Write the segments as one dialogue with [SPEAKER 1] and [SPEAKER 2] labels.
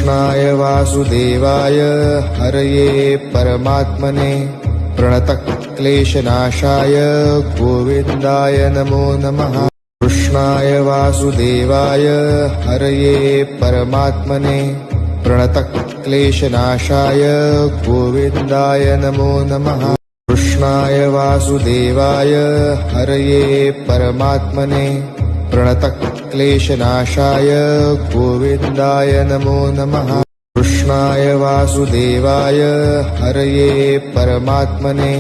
[SPEAKER 1] कृष्णाय वासुदेवाय हरये परमात्मने प्रणतक्लेशनाशाय गोविन्दाय नमो नमः। कृष्णाय वासुदेवाय हरये परमात्मने प्रणतक्लेशनाशाय गोविन्दाय नमो नमः। कृष्णाय वासुदेवाय हरये परमात्मने प्रणतक्लेशनाशाय गोविन्दाय नमो नमः। कृष्णाय वासुदेवाय हरये परमात्मने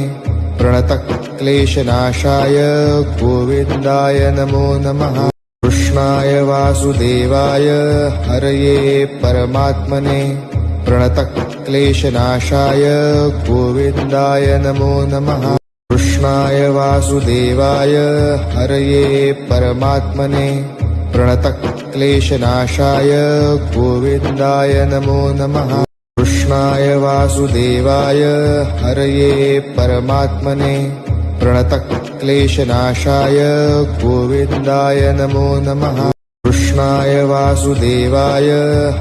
[SPEAKER 1] प्रणतक्लेशनाशाय गोविन्दाय नमो नमः। कृष्णाय वासुदेवाय हरये परमात्मने प्रणतक्लेशनाशाय गोविन्दाय नमो नमः। कृष्णाय वासुदेवाय हरये परमात्मने प्रणतक्लेशनाशाय गोविन्दाय नमो नमः। कृष्णाय वासुदेवाय हरये परमात्मने प्रणतक्लेशनाशाय गोविन्दाय नमो नमः। कृष्णाय वासुदेवाय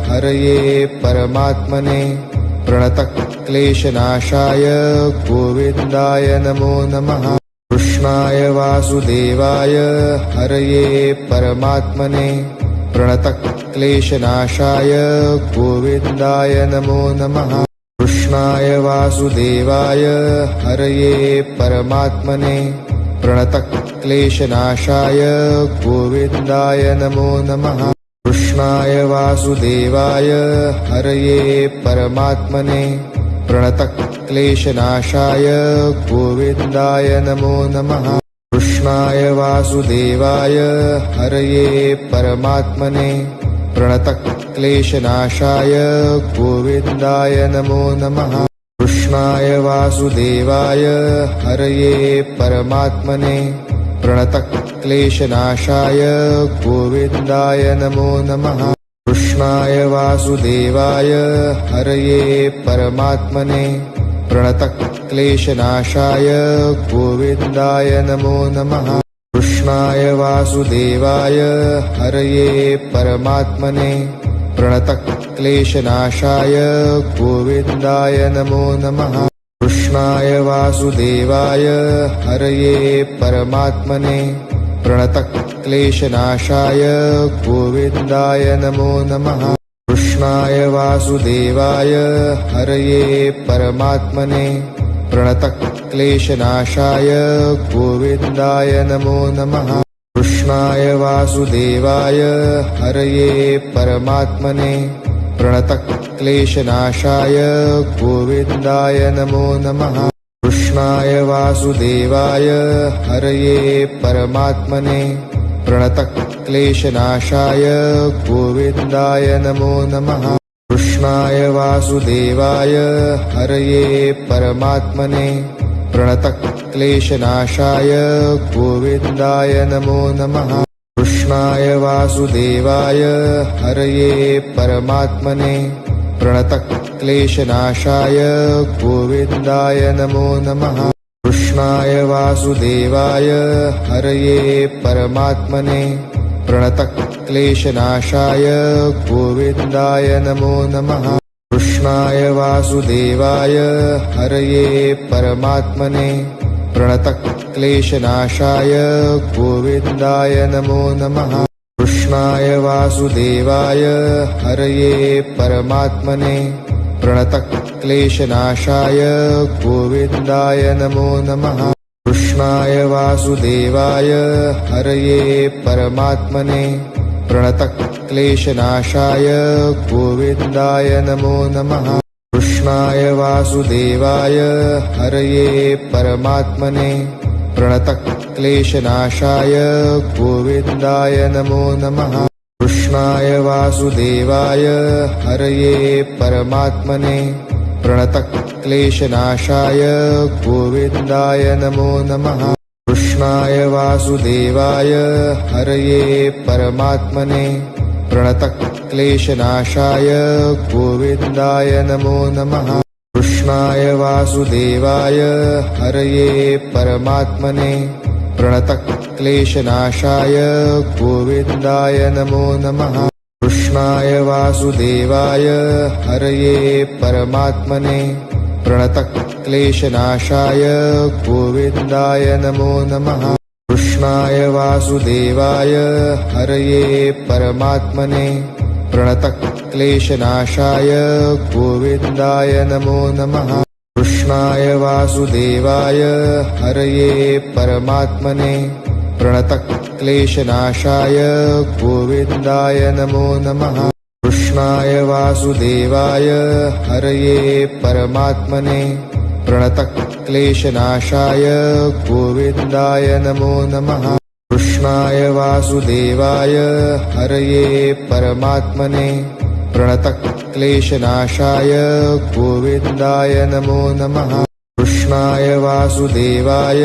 [SPEAKER 1] हरये परमात्मने प्रणतक्लेशनाशाय गोविन्दाय नमो नमः। कृष्णाय वासुदेवाय हरये परमात्मने प्रणतक्लेशनाशाय गोविन्दाय नमो नमः। कृष्णाय वासुदेवाय हरये परमात्मने प्रणतक्लेशनाशाय गोविन्दाय नमो नमः। कृष्णाय वासुदेवाय हरये परमात्मने प्रणतक्लेशनाशाय गोविन्दाय नमो नमः। कृष्णाय वासुदेवाय हरये परमात्मने प्रणतक्लेशनाशाय गोविन्दाय नमो नमः। कृष्णाय वासुदेवाय हरये परमात्मने प्रणतक्लेशनाशाय गोविन्दाय नमो नमः। कृष्णाय वासुदेवाय हरये परमात्मने प्रणतक्लेशनाशाय गोविन्दाय नमो नमः। कृष्णाय वासुदेवाय हरये परमात्मने प्रणतक्लेशनाशाय गोविन्दाय नमो नमः। कृष्णाय वासुदेवाय हरये परमात्मने प्रणतक्लेशनाशाय गोविन्दाय नमो नमः। कृष्णाय वासुदेवाय हरये परमात्मने प्रणतक्लेशनाशाय गोविन्दाय नमो नमः। कृष्णाय वासुदेवाय हरये परमात्मने प्रणतक्लेशनाशाय गोविन्दाय नमो नमः। कृष्णाय वासुदेवाय हरये परमात्मने प्रणतक्लेशनाशाय गोविन्दाय नमो नमः। कृष्णाय वासुदेवाय हरये परमात्मने प्रणतक्लेशनाशाय गोविन्दाय नमो नमः। कृष्णाय वासुदेवाय हरये परमात्मने प्रणतक्लेशनाशाय गोविन्दाय नमो नमः। कृष्णाय वासुदेवाय हरये परमात्मने प्रणतक्लेशनाशाय गोविन्दाय नमो नमः। कृष्णाय वासुदेवाय हरये परमात्मने प्रणतक्लेशनाशाय गोविन्दाय नमो नमः। कृष्णाय वासुदेवाय हरये परमात्मने प्रणतक्लेशनाशाय गोविन्दाय नमो नमः। कृष्णाय वासुदेवाय हरये परमात्मने प्रणतक्लेशनाशाय गोविन्दाय नमो नमः। कृष्णाय वासुदेवाय हरये परमात्मने प्रणतक्लेशनाशाय गोविन्दाय नमो नमः। कृष्णाय वासुदेवाय हरये परमात्मने प्रणतक्लेशनाशाय गोविन्दाय नमो नमः। कृष्णाय वासुदेवाय हरये परमात्मने प्रणतक्लेशनाशाय गोविन्दाय नमो नमः। कृष्णाय वासुदेवाय हरये परमात्मने प्रणतक्लेशनाशाय गोविन्दाय नमो नमः। कृष्णाय वासुदेवाय हरये परमात्मने प्रणतक्लेशनाशाय गोविन्दाय नमो नमः। कृष्णाय वासुदेवाय हरये परमात्मने प्रणतक्लेशनाशाय गोविन्दाय नमो नमः। कृष्णाय वासुदेवाय हरये परमात्मने प्रणतक्लेशनाशाय गोविन्दाय नमो नमः। कृष्णाय वासुदेवाय हरये परमात्मने प्रणतक्लेशनाशाय गोविन्दाय नमो नमः। कृष्णाय वासुदेवाय हरये परमात्मने प्रणतक्लेशनाशाय गोविन्दाय नमो नमः। कृष्णाय वासुदेवाय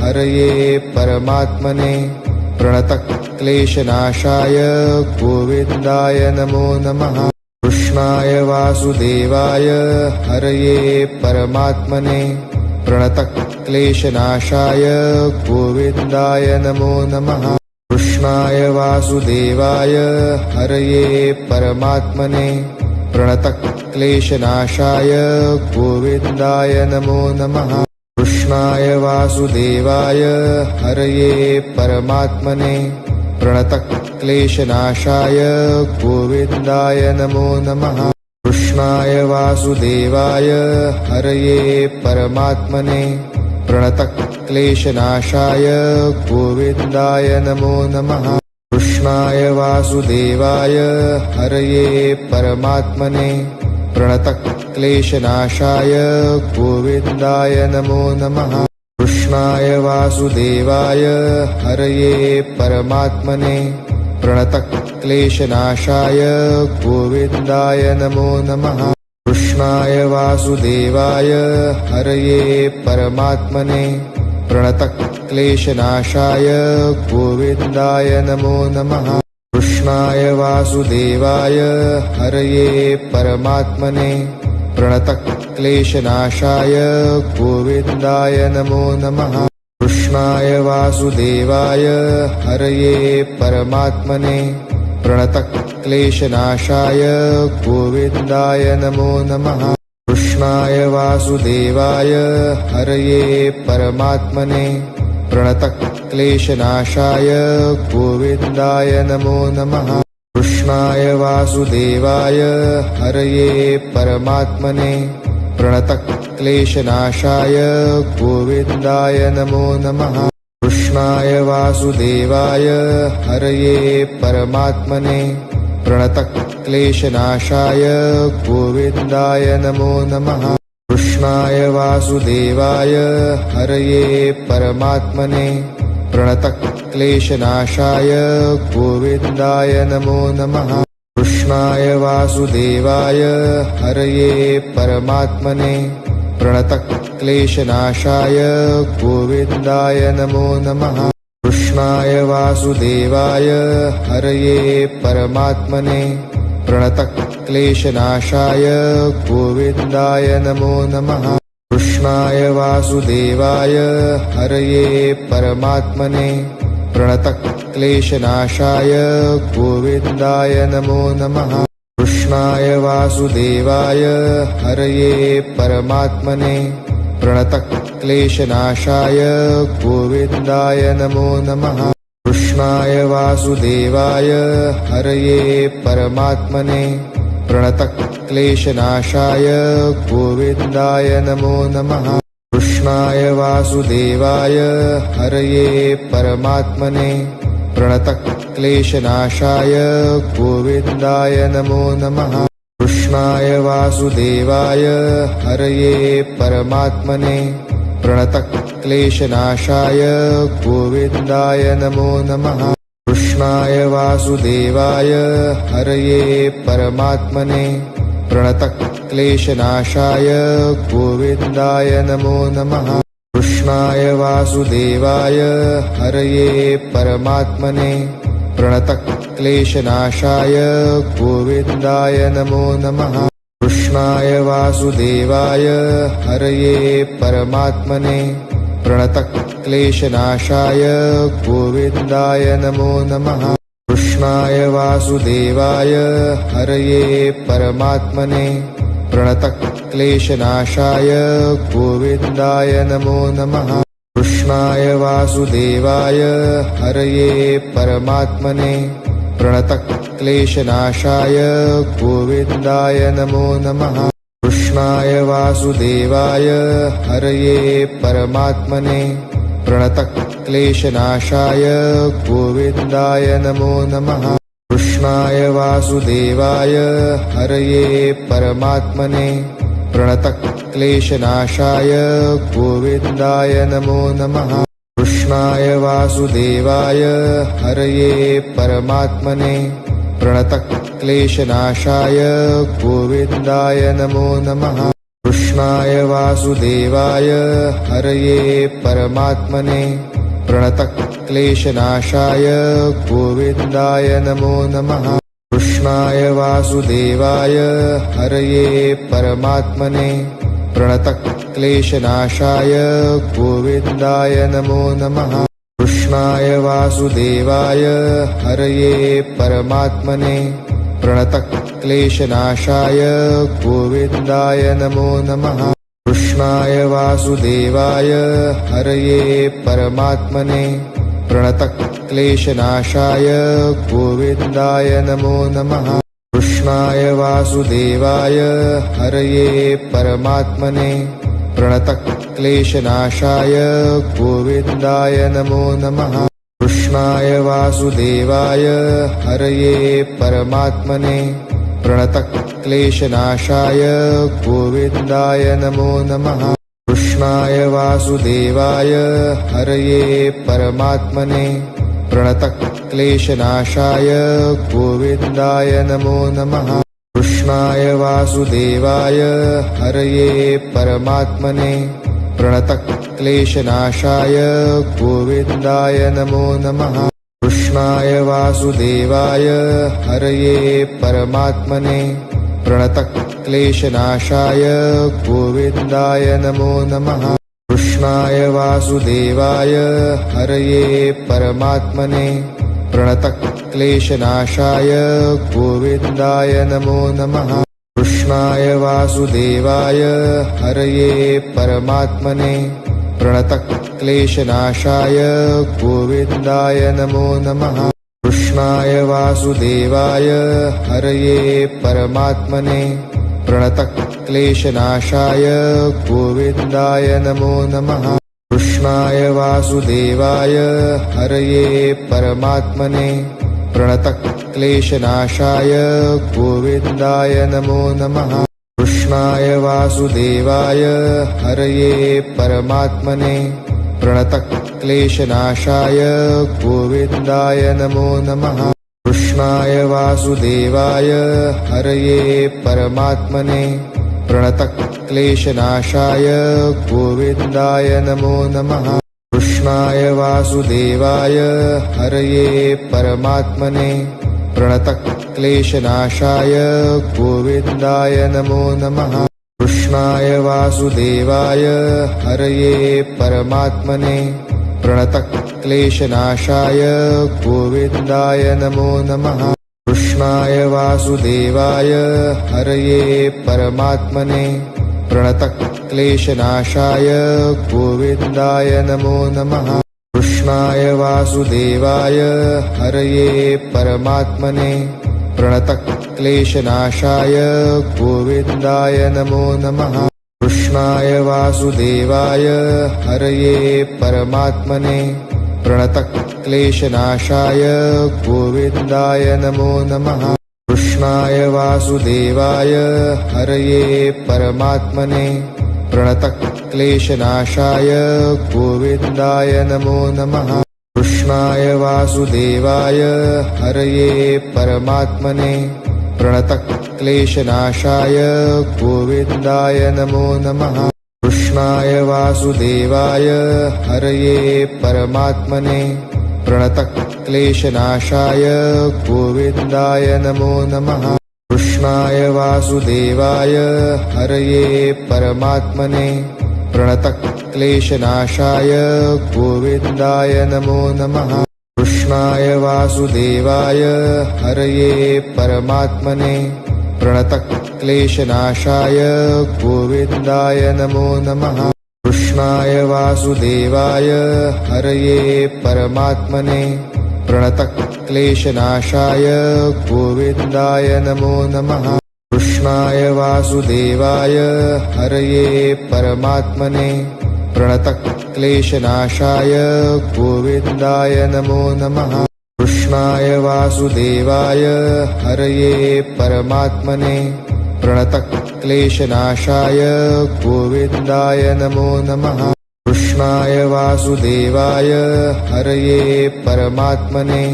[SPEAKER 1] हरये परमात्मने प्रणतक्लेशनाशाय गोविन्दाय नमो नमः। कृष्णाय वासुदेवाय हरये परमात्मने प्रणतक्लेशनाशाय गोविन्दाय नमो नमः। कृष्णाय वासुदेवाय हरये परमात्मने प्रणतक्लेशनाशाय गोविन्दाय नमो नमः। कृष्णाय वासुदेवाय हरये परमात्मने प्रणतक्लेशनाशाय गोविन्दाय नमो नमः। कृष्णाय वासुदेवाय हरये परमात्मने प्रणतक्लेशनाशाय गोविन्दाय नमो नमः। कृष्णाय वासुदेवाय हरये परमात्मने प्रणतक्लेशनाशाय गोविन्दाय नमो नमः। कृष्णाय वासुदेवाय हरये परमात्मने प्रणतक्लेशनाशाय गोविन्दाय नमो नमः। कृष्णाय वासुदेवाय हरये परमात्मने प्रणतक्लेशनाशाय गोविन्दाय नमो नमः। कृष्णाय वासुदेवाय हरये परमात्मने प्रणतक्लेशनाशाय गोविन्दाय नमो नमः। कृष्णाय वासुदेवाय हरये परमात्मने प्रणतक्लेशनाशाय गोविन्दाय नमो नमः। कृष्णाय वासुदेवाय हरये परमात्मने प्रणतक्लेशनाशाय गोविन्दाय नमो नमः। कृष्णाय वासुदेवाय हरये परमात्मने प्रणतक्लेशनाशाय गोविन्दाय नमो नमः। कृष्णाय वासुदेवाय हरये परमात्मने प्रणतक्लेशनाशाय गोविन्दाय नमो नमः। कृष्णाय वासुदेवाय हरये परमात्मने प्रणतक्लेशनाशाय गोविन्दाय नमो नमः। कृष्णाय वासुदेवाय हरये परमात्मने प्रणतक्लेशनाशाय गोविन्दाय नमो नमः। कृष्णाय वासुदेवाय हरये परमात्मने प्रणतक्लेशनाशाय गोविन्दाय नमो नमः। कृष्णाय वासुदेवाय हरये परमात्मने प्रणतक्लेशनाशाय गोविन्दाय नमो नमः। कृष्णाय वासुदेवाय हरये परमात्मने प्रणतक्लेशनाशाय गोविन्दाय नमो नमः। कृष्णाय वासुदेवाय हरये परमात्मने प्रणतक्लेशनाशाय गोविन्दाय नमो नमः। कृष्णाय वासुदेवाय हरये परमात्मने प्रणतक्लेशनाशाय गोविन्दाय नमो नमः। कृष्णाय वासुदेवाय हरये परमात्मने प्रणतक्लेशनाशाय गोविन्दाय नमो नमः। कृष्णाय वासुदेवाय हरये परमात्मने प्रणतक्लेशनाशाय गोविन्दाय नमो नमः। कृष्णाय वासुदेवाय हरये परमात्मने प्रणतक्लेशनाशाय गोविन्दाय नमो नमः। कृष्णाय वासुदेवाय हरये परमात्मने प्रणतक्लेशनाशाय गोविन्दाय नमो नमः। कृष्णाय वासुदेवाय हरये परमात्मने प्रणतक्लेशनाशाय गोविन्दाय नमो नमः। कृष्णाय वासुदेवाय हरये परमात्मने प्रणतक्लेशनाशाय गोविन्दाय नमो नमः। कृष्णाय वासुदेवाय हरये परमात्मने प्रणतक्लेशनाशाय गोविन्दाय नमो नमः। कृष्णाय वासुदेवाय हरये परमात्मने प्रणतक्लेशनाशाय गोविन्दाय नमो नमः। कृष्णाय वासुदेवाय हरये परमात्मने प्रणतक्लेशनाशाय गोविन्दाय नमो नमः। कृष्णाय वासुदेवाय हरये परमात्मने प्रणतक्लेशनाशाय गोविन्दाय नमो नमः। कृष्णाय वासुदेवाय हरये परमात्मने प्रणतक्लेशनाशाय गोविन्दाय नमो नमः। कृष्णाय वासुदेवाय हरये परमात्मने प्रणतक्लेशनाशाय गोविन्दाय नमो नमः। कृष्णाय वासुदेवाय हरये परमात्मने प्रणतक्लेशनाशाय गोविन्दाय नमो नमः। कृष्णाय वासुदेवाय हरये परमात्मने प्रणतक्लेशनाशाय गोविन्दाय नमो नमः। कृष्णाय वासुदेवाय हरये परमात्मने प्रणतक्लेशनाशाय गोविन्दाय नमो नमः। कृष्णाय वासुदेवाय हरये परमात्मने प्रणतक्लेशनाशाय गोविन्दाय नमो नमः। कृष्णाय वासुदेवाय हरये परमात्मने प्रणतक्लेशनाशाय गोविन्दाय नमो नमः। कृष्णाय वासुदेवाय हरये परमात्मने प्रणतक्लेशनाशाय गोविन्दाय नमो नमः। कृष्णाय वासुदेवाय हरये परमात्मने प्रणतक्लेशनाशाय गोविन्दाय नमो नमः। कृष्णाय वासुदेवाय हरये परमात्मने प्रणतक्लेशनाशाय गोविन्दाय नमो नमः। कृष्णाय वासुदेवाय हरये परमात्मने प्रणतक्लेशनाशाय गोविन्दाय नमो नमः। कृष्णाय वासुदेवाय हरये परमात्मने प्रणतक्लेशनाशाय गोविन्दाय नमो नमः। कृष्णाय वासुदेवाय हरये परमात्मने प्रणतक्लेशनाशाय गोविन्दाय नमो नमः। कृष्णाय वासुदेवाय हरये परमात्मने प्रणतक्लेशनाशाय गोविन्दाय नमो नमः। कृष्णाय वासुदेवाय हरये परमात्मने प्रणतक्लेशनाशाय गोविन्दाय नमो नमः। कृष्णाय वासुदेवाय हरये परमात्मने प्रणतक्लेशनाशाय गोविन्दाय नमो नमः। कृष्णाय वासुदेवाय हरये परमात्मने प्रणतक्लेशनाशाय गोविन्दाय नमो नमः। कृष्णाय वासुदेवाय हरये परमात्मने प्रणतक्लेशनाशाय गोविन्दाय नमो नमः। कृष्णाय वासुदेवाय हरये परमात्मने प्रणतक्लेशनाशाय गोविन्दाय नमो नमः। कृष्णाय वासुदेवाय हरये परमात्मने प्रणतक्लेशनाशाय गोविन्दाय नमो नमः। कृष्णाय वासुदेवाय हरये परमात्मने प्रणतक्लेशनाशाय गोविन्दाय नमो नमः। कृष्णाय वासुदेवाय हरये परमात्मने प्रणतक्लेशनाशाय गोविन्दाय नमो नमः। कृष्णाय वासुदेवाय हरये परमात्मने प्रणतक्लेशनाशाय गोविन्दाय नमो नमः। कृष्णाय वासुदेवाय हरये परमात्मने प्रणतक्लेशनाशाय गोविन्दाय नमो नमः। कृष्णाय वासुदेवाय हरये परमात्मने प्रणतक्लेशनाशाय गोविन्दाय नमो नमः। कृष्णाय वासुदेवाय हरये परमात्मने प्रणतक्लेशनाशाय गोविन्दाय नमो नमः। कृष्णाय वासुदेवाय हरये परमात्मने प्रणतक्लेशनाशाय गोविन्दाय नमो नमः। कृष्णाय वासुदेवाय हरये परमात्मने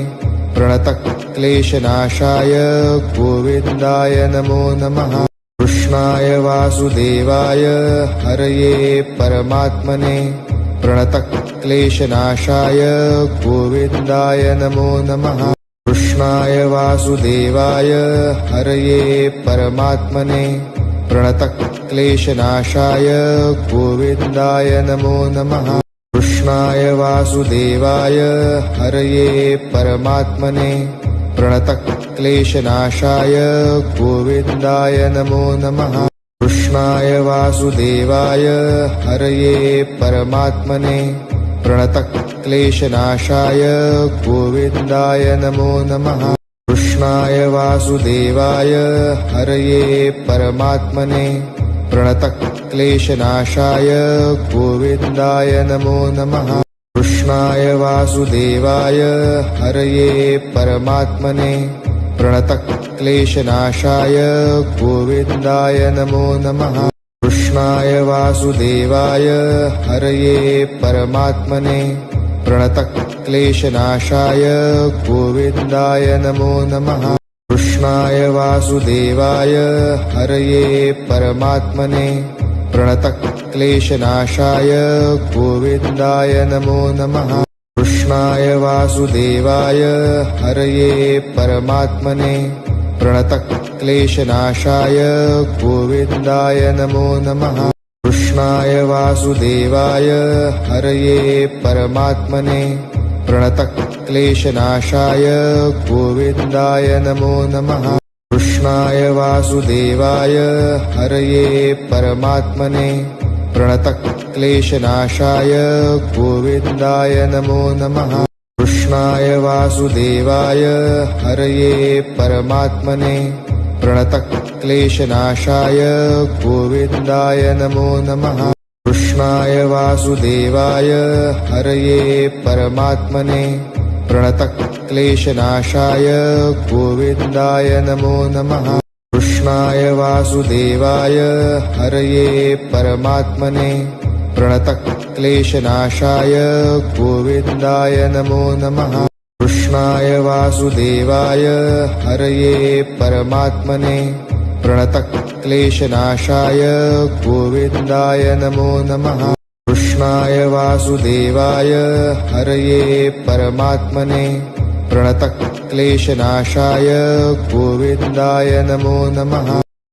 [SPEAKER 1] प्रणतक्लेशनाशाय गोविन्दाय नमो नमः। कृष्णाय वासुदेवाय हरये परमात्मने प्रणतक्लेशनाशाय गोविन्दाय नमो नमः। कृष्णाय वासुदेवाय हरये परमात्मने प्रणतक्लेशनाशाय गोविन्दाय नमो नमः। कृष्णाय वासुदेवाय हरये परमात्मने प्रणतक्लेशनाशाय गोविन्दाय नमो नमः। कृष्णाय वासुदेवाय हरये परमात्मने प्रणतक्लेशनाशाय गोविन्दाय नमो नमः। कृष्णाय वासुदेवाय हरये परमात्मने प्रणतक्लेशनाशाय गोविन्दाय नमो नमः। कृष्णाय वासुदेवाय हरये परमात्मने प्रणतक्लेशनाशाय गोविन्दाय नमो नमः। कृष्णाय वासुदेवाय हरये परमात्मने प्रणतक्लेशनाशाय गोविन्दाय नमो नमः। कृष्णाय वासुदेवाय हरये परमात्मने प्रणतक्लेशनाशाय गोविन्दाय नमो नमः। कृष्णाय वासुदेवाय हरये परमात्मने प्रणतक्लेशनाशाय गोविन्दाय नमो नमः। कृष्णाय वासुदेवाय हरये परमात्मने प्रणतक्लेशनाशाय गोविन्दाय नमो नमः। कृष्णाय वासुदेवाय हरये परमात्मने प्रणतक्लेशनाशाय गोविन्दाय नमो नमः। कृष्णाय वासुदेवाय हरये परमात्मने प्रणतक्लेशनाशाय गोविन्दाय नमो नमः। कृष्णाय वासुदेवाय हरये परमात्मने प्रणतक्लेशनाशाय गोविन्दाय नमो नमः। कृष्णाय वासुदेवाय हरये परमात्मने प्रणतक्लेशनाशाय गोविन्दाय नमो नमः। कृष्णाय वासुदेवाय हरये परमात्मने प्रणतक्लेशनाशाय गोविन्दाय नमो नमः। कृष्णाय वासुदेवाय हरये परमात्मने प्रणतक्लेशनाशाय गोविन्दाय नमो नमः।